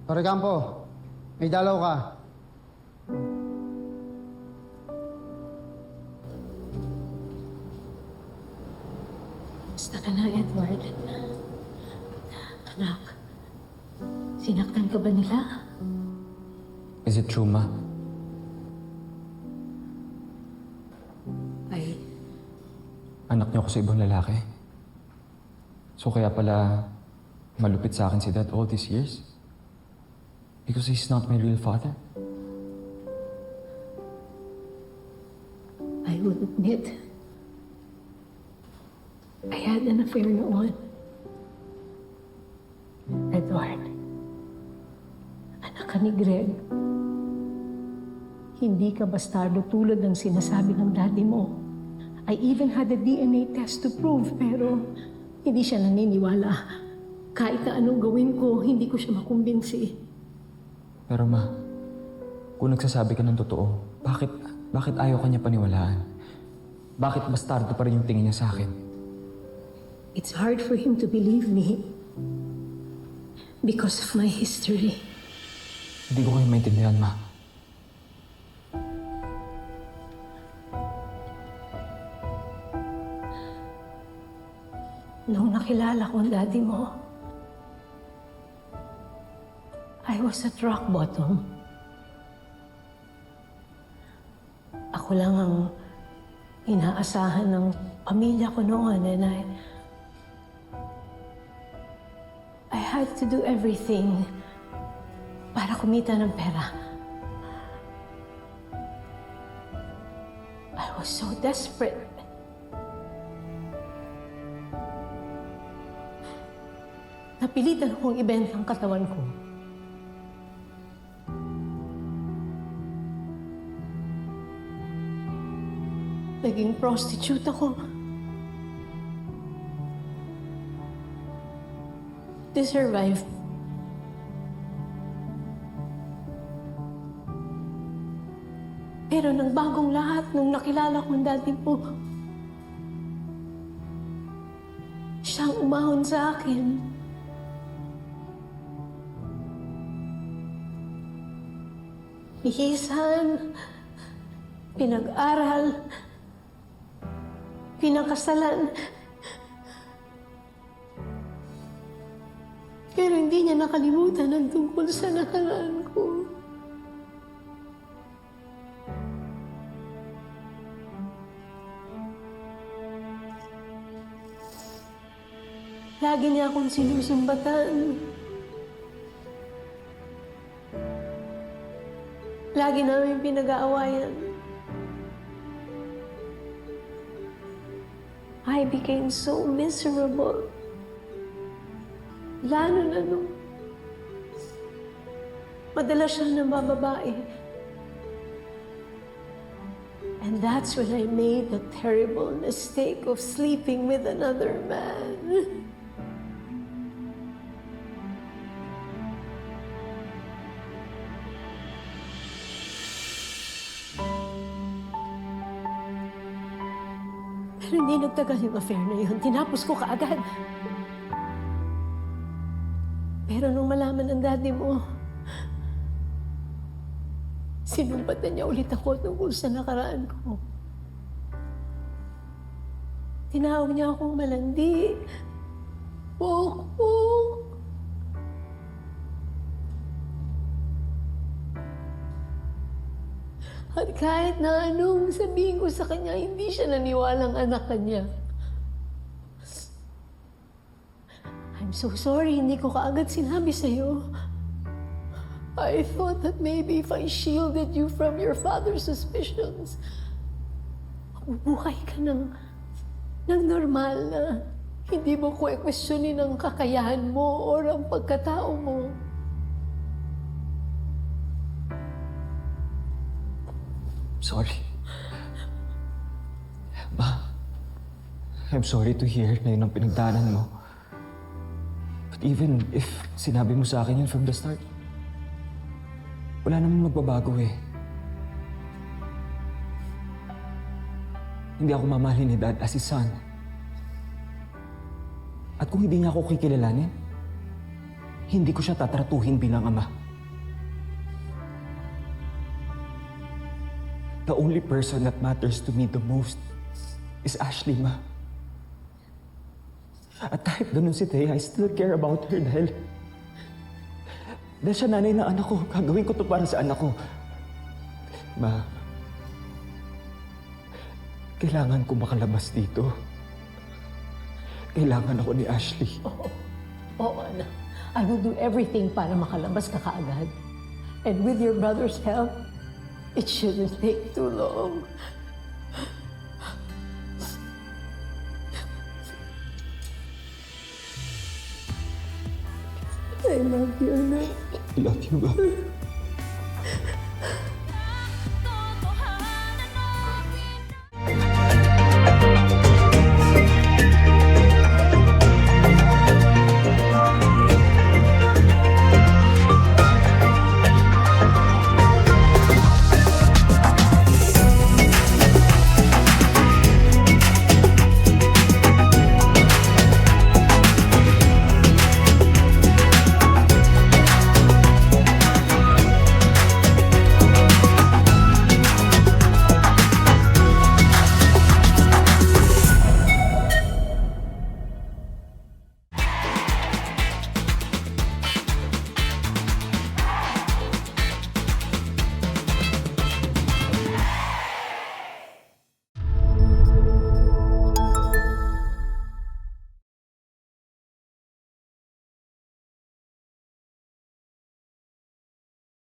Torrecampo, may dalaw ka. Basta ka na, Edward. Anak, sinaktan ka ba nila? Is it true, Ma? Ay, Anak niyo ako sa ibang lalaki. So kaya pala malupit sa akin si Dad all these years? Because he's not my real father? I will admit, I had an affair noon. Edward, anak ka ni Greg. Hindi ka bastardo tulad ng sinasabi ng daddy mo. I even had a DNA test to prove, pero hindi siya naniniwala. Kahit na anong gawin ko, hindi ko siya makumbinsi. Pero Ma, kung nagsasabi ka ng totoo, bakit ayaw ka niya paniwalaan? Bakit bastardo pa rin yung tingin niya sa akin? It's hard for him to believe me because of my history. Hindi ko kayo maintindihan, Ma. Nung nakilala ko ang daddy mo, I was at rock bottom. Ako lang ang inaasahan ng pamilya ko noon, and I had to do everything para kumita ng pera. I was so desperate. Napilitan akong ibenta ang katawan ko. Naging prostitute ako. To survive. Pero nang bagong lahat, nung nakilala ko ang daddy po, siyang umahon sa akin. Bihisan, pinag-aral, pinakasalan. Pero hindi niya nakalimutan ang tungkol sa nakaraan ko. Lagi niya akong sinusumbatan. Lagi namin pinag-aawayan. I became so miserable. Lalo na nung madalas siya nabababae. And that's when I made the terrible mistake of sleeping with another man. Pero hindi nagtagal yung affair na yun. Tinapos ko kaagad. Pero nung malaman ng daddy mo, sinumpatan niya ulit ako tungkol sa nakaraan ko. Tinawag niya akong malandi. Pokpok. At kahit na anong sabihin ko sa kanya, hindi siya naniwalang anak kanya. I'm so sorry, hindi ko kaagad sinabi sa'yo. I thought that maybe if I shielded you from your father's suspicions, mabubuhay ka ng normal na hindi mo kwestiyonin ang kakayahan mo o ang pagkatao mo. Sorry. Ma, I'm sorry to hear na yun ang pinagdaanan mo. But even if sinabi mo sa akin yun from the start, wala namang magbabago eh. Hindi ako mamahalin ni Dad as his son. At kung hindi niya ako kikilalanin, hindi ko siya tatratuhin bilang ama. the only person that matters to me the most is Ashley, ma. At kahit ganun si Thea, I still care about her dahil siya nanay ng anak ko. Gagawin ko to para sa anak ko. Ma, kailangan ko makalabas dito. Kailangan ako ni Ashley. Oo, anak. I will do everything para makalabas ka kaagad. And with your brother's help, it shouldn't take too long. I love you, anak. I love you, ma.